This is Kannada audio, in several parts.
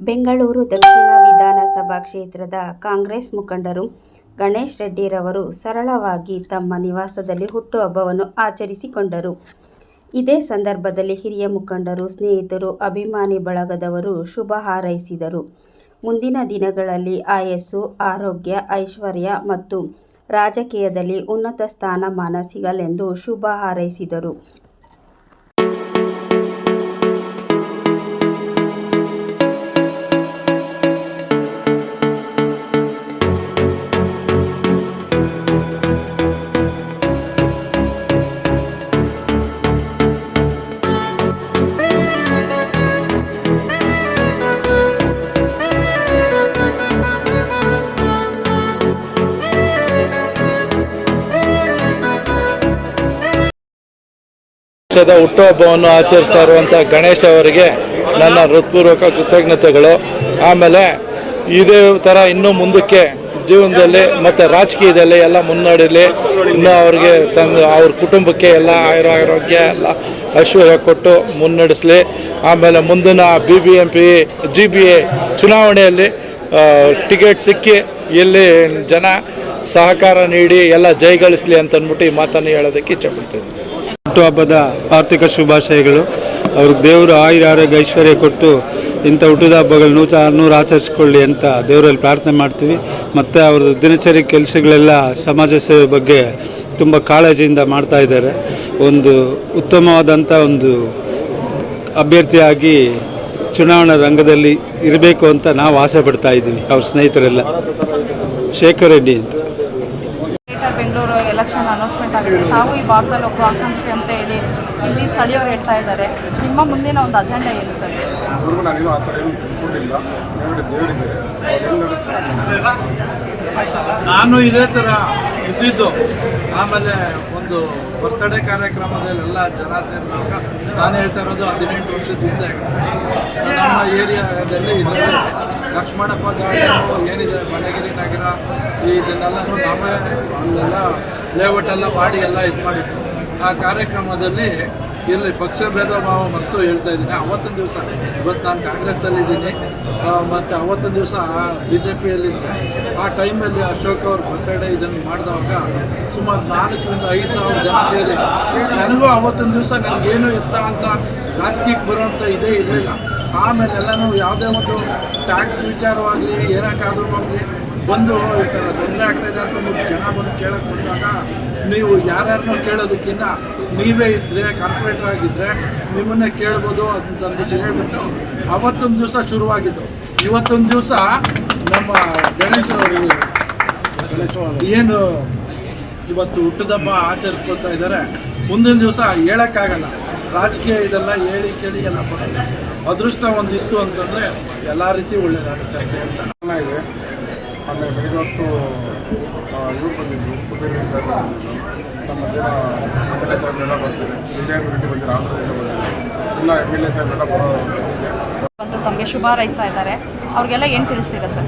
ಬೆಂಗಳೂರು ದಕ್ಷಿಣ ವಿಧಾನಸಭಾ ಕ್ಷೇತ್ರದ ಕಾಂಗ್ರೆಸ್ ಮುಖಂಡರು ಗಣೇಶ್ ರೆಡ್ಡಿರವರು ಸರಳವಾಗಿ ತಮ್ಮ ನಿವಾಸದಲ್ಲಿ ಹುಟ್ಟುಹಬ್ಬವನ್ನು ಆಚರಿಸಿಕೊಂಡರು. ಇದೇ ಸಂದರ್ಭದಲ್ಲಿ ಹಿರಿಯ ಮುಖಂಡರು, ಸ್ನೇಹಿತರು, ಅಭಿಮಾನಿ ಬಳಗದವರು ಶುಭ ಹಾರೈಸಿದರು. ಮುಂದಿನ ದಿನಗಳಲ್ಲಿ ಆಯಸ್ಸು, ಆರೋಗ್ಯ, ಐಶ್ವರ್ಯ ಮತ್ತು ರಾಜಕೀಯದಲ್ಲಿ ಉನ್ನತ ಸ್ಥಾನಮಾನ ಸಿಗಲೆಂದು ಶುಭ ಹಾರೈಸಿದರು. ಹುಟ್ಟುಹಬ್ಬವನ್ನು ಆಚರಿಸ್ತಾ ಇರುವಂಥ ಗಣೇಶ್ ಅವರಿಗೆ ನನ್ನ ಹೃತ್ಪೂರ್ವಕ ಕೃತಜ್ಞತೆಗಳು. ಆಮೇಲೆ ಇದೇ ಥರ ಇನ್ನೂ ಮುಂದಕ್ಕೆ ಜೀವನದಲ್ಲಿ ಮತ್ತು ರಾಜಕೀಯದಲ್ಲಿ ಎಲ್ಲ ಮುನ್ನಡೆಯಲಿ. ಇನ್ನೂ ಅವ್ರಿಗೆ ಅವ್ರ ಕುಟುಂಬಕ್ಕೆ ಎಲ್ಲ ಆರೋಗ್ಯ ಎಲ್ಲ ಐಶ್ವರ್ಯ ಕೊಟ್ಟು ಮುನ್ನಡೆಸಲಿ. ಆಮೇಲೆ ಮುಂದಿನ BBMP GBA ಚುನಾವಣೆಯಲ್ಲಿ ಟಿಕೆಟ್ ಸಿಕ್ಕಿ ಇಲ್ಲಿ ಜನ ಸಹಕಾರ ನೀಡಿ ಎಲ್ಲ ಜಯಗಳಿಸಲಿ ಅಂತಂದ್ಬಿಟ್ಟು ಈ ಮಾತನ್ನು ಹೇಳೋದಕ್ಕೆ ಇಚ್ಛೆಪಡ್ತೀನಿ. ಹುಟ್ಟುಹಬ್ಬದ ಆರ್ಥಿಕ ಶುಭಾಶಯಗಳು. ಅವ್ರಿಗೆ ದೇವರು ಆರೋಗ್ಯ ಐಶ್ವರ್ಯ ಕೊಟ್ಟು ಇಂಥ ಹುಟ್ಟಿದ ಹಬ್ಬಗಳು ನೂರು ಆಚರಿಸ್ಕೊಳ್ಳಿ ಅಂತ ದೇವರಲ್ಲಿ ಪ್ರಾರ್ಥನೆ ಮಾಡ್ತೀವಿ. ಮತ್ತು ಅವ್ರದ್ದು ದಿನಚರಿ ಕೆಲಸಗಳೆಲ್ಲ ಸಮಾಜ ಸೇವೆ ಬಗ್ಗೆ ತುಂಬ ಕಾಳಜಿಯಿಂದ ಮಾಡ್ತಾ ಇದ್ದಾರೆ. ಒಂದು ಉತ್ತಮವಾದಂಥ ಒಂದು ಅಭ್ಯರ್ಥಿಯಾಗಿ ಚುನಾವಣಾ ರಂಗದಲ್ಲಿ ಇರಬೇಕು ಅಂತ ನಾವು ಆಸೆ ಪಡ್ತಾ ಇದ್ದೀವಿ. ಅವ್ರ ಸ್ನೇಹಿತರೆಲ್ಲ. ಶೇಖರ್ ರೆಡ್ಡಿ ಅಂತ. ಬೆಂಗಳೂರು ಎಲೆಕ್ಷನ್ ಅನೌನ್ಸ್ಮೆಂಟ್ ಆಗಿದೆ. ತಾವು ಈ ಭಾಗದಲ್ಲಿ ಒಬ್ಬ ಆಕಾಂಕ್ಷಿ ಅಂತ ಹೇಳಿ ಇಲ್ಲಿ ಸ್ಥಳೀಯರು ಹೇಳ್ತಾ ಇದ್ದಾರೆ. ನಿಮ್ಮ ಮುಂದಿನ ಒಂದು ಅಜೆಂಡಾ ಏನು ಸರ್? ನಾನು ಇದೇ ಥರ ಇದ್ದಿದ್ದು. ಆಮೇಲೆ ಒಂದು ಬರ್ತ್ಡೇ ಕಾರ್ಯಕ್ರಮದಲ್ಲೆಲ್ಲ ಜನ ಸೇರಿದಾಗ ನಾನು ಹೇಳ್ತಾ ಇರೋದು 18 ವರ್ಷದಿಂದ ನಮ್ಮ ಏರಿಯಾದಲ್ಲಿ ಇದೆ. ಲಕ್ಷ್ಮಣಪ್ಪ ಗಾರ್ಡನು ಏನಿದೆ, ಬನಗಿರಿ ನಗರ, ಇದನ್ನೆಲ್ಲನೂ ನಾವೇ ಅಲ್ಲೆಲ್ಲ ಲೇಔಟೆಲ್ಲ ಮಾಡಿ ಎಲ್ಲ ಇದು ಮಾಡಿದ್ದು. ಆ ಕಾರ್ಯಕ್ರಮದಲ್ಲಿ ಇಲ್ಲಿ ಪಕ್ಷ ಭೇದ ಭಾವ ಮತ್ತು ಹೇಳ್ತಾ ಇದ್ದೀನಿ. ಅವತ್ತೊಂದು ದಿವಸ, ಇವತ್ತು ನಾನು ಕಾಂಗ್ರೆಸ್ಸಲ್ಲಿದ್ದೀನಿ ಮತ್ತು ಅವತ್ತೊಂದು ದಿವಸ BJPಯಲ್ಲಿದ್ದೆ. ಆ ಟೈಮಲ್ಲಿ ಅಶೋಕ್ ಅವ್ರ ಬರ್ತಡೇ ಇದನ್ನು ಮಾಡಿದವಾಗ ಸುಮಾರು 4,000 ರಿಂದ 5,000 ಜನ ಸೇರಿ ನನಗೂ ಅವತ್ತೊಂದು ದಿವಸ ನನಗೇನು ಎತ್ತ ಅಂತ ರಾಜಕೀಯಕ್ಕೆ ಬರುವಂಥ ಇದೇ ಇರಲಿಲ್ಲ. ಆಮೇಲೆ ಎಲ್ಲನೂ ಯಾವುದೇ ಒಂದು ಟ್ಯಾಕ್ಸ್ ವಿಚಾರವಾಗಲಿ ಏನಕ್ಕಾದ್ರೂ ಆಗಲಿ ಬಂದು ಈ ಥರ ತೊಂದರೆ ಆಗ್ತಾಯಿದೆ ಅಂತ ಜನ ಬಂದು ಕೇಳಕ್ಕೆ ಬಂದಾಗ ನೀವು ಯಾರ್ಯಾರನ್ನೂ ಕೇಳೋದಕ್ಕಿಂತ ನೀವೇ ಇದ್ದರೆ, ಕಾರ್ಪೊರೇಟರ್ ಆಗಿದ್ದರೆ ನಿಮ್ಮನ್ನೇ ಕೇಳ್ಬೋದು ಅಂತಂದ್ಬಿಟ್ಟು ಹೇಳ್ಬಿಟ್ಟು ಅವತ್ತೊಂದು ದಿವಸ ಶುರುವಾಗಿದ್ದು. ಇವತ್ತೊಂದು ದಿವಸ ನಮ್ಮ ಗಣೇಶ್ ಏನು ಇವತ್ತು ಹುಟ್ಟುದಬ್ಬ ಆಚರಿಸ್ಕೊಳ್ತಾ ಇದ್ದಾರೆ. ಮುಂದಿನ ದಿವಸ ಹೇಳೋಕ್ಕಾಗಲ್ಲ. ರಾಜಕೀಯ ಇದೆಲ್ಲ ಹೇಳಿ ಕೇಳಿ ಎಲ್ಲ ಬರೋಲ್ಲ. ಅದೃಷ್ಟ ಒಂದಿತ್ತು ಅಂತಂದರೆ ಎಲ್ಲ ರೀತಿ ಒಳ್ಳೆಯದಾಗುತ್ತೆ ಅಂತ ಹೇಳ್ತಾ ಇದೆ. ಆಮೇಲೆ ಬೆಳಿಗ್ಗೆ ಹೊತ್ತು ಇವ್ರು ಬಂದಿದ್ರು, ಕುಬೇರಿ ಸರ್ ನಮ್ಮ ಜನ MLA ಸಾಹೇಬ್ರೆಲ್ಲ ಬರ್ತಾರೆ. ವಿಜಯಪುರ ರೆಡ್ಡಿ ಬಂದಿರೋ, ಆಂಧ್ರದಿಂದ ಬಂದಿದ್ದಾರೆ. ಎಲ್ಲ MLA ಸಾಹೇಬ್ರೆಲ್ಲ ಬಂದು ತಮಗೆ ಶುಭ ಹಾರೈಸ್ತಾ ಇದ್ದಾರೆ. ಅವ್ರಿಗೆಲ್ಲ ಏನು ತಿಳಿಸ್ತೀರಾ ಸರ್?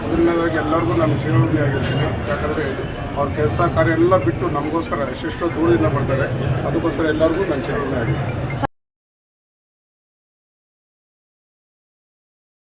ಮೊದಲನೇದಾಗಿ ಎಲ್ಲರಿಗೂ ನಾನು ಚಿರಋಣಿ ಆಗಿರ್ತೀನಿ. ಯಾಕಂದರೆ ಅವ್ರ ಕೆಲಸ ಕಾರ್ಯ ಎಲ್ಲ ಬಿಟ್ಟು ನಮಗೋಸ್ಕರ ಎಷ್ಟೆಷ್ಟೋ ದೂರದಿಂದ ಬರ್ತಾರೆ. ಅದಕ್ಕೋಸ್ಕರ ಎಲ್ಲರಿಗೂ ನಾನು ಚಿರಋಣಿ ಆಗಿರ್ತೀನಿ.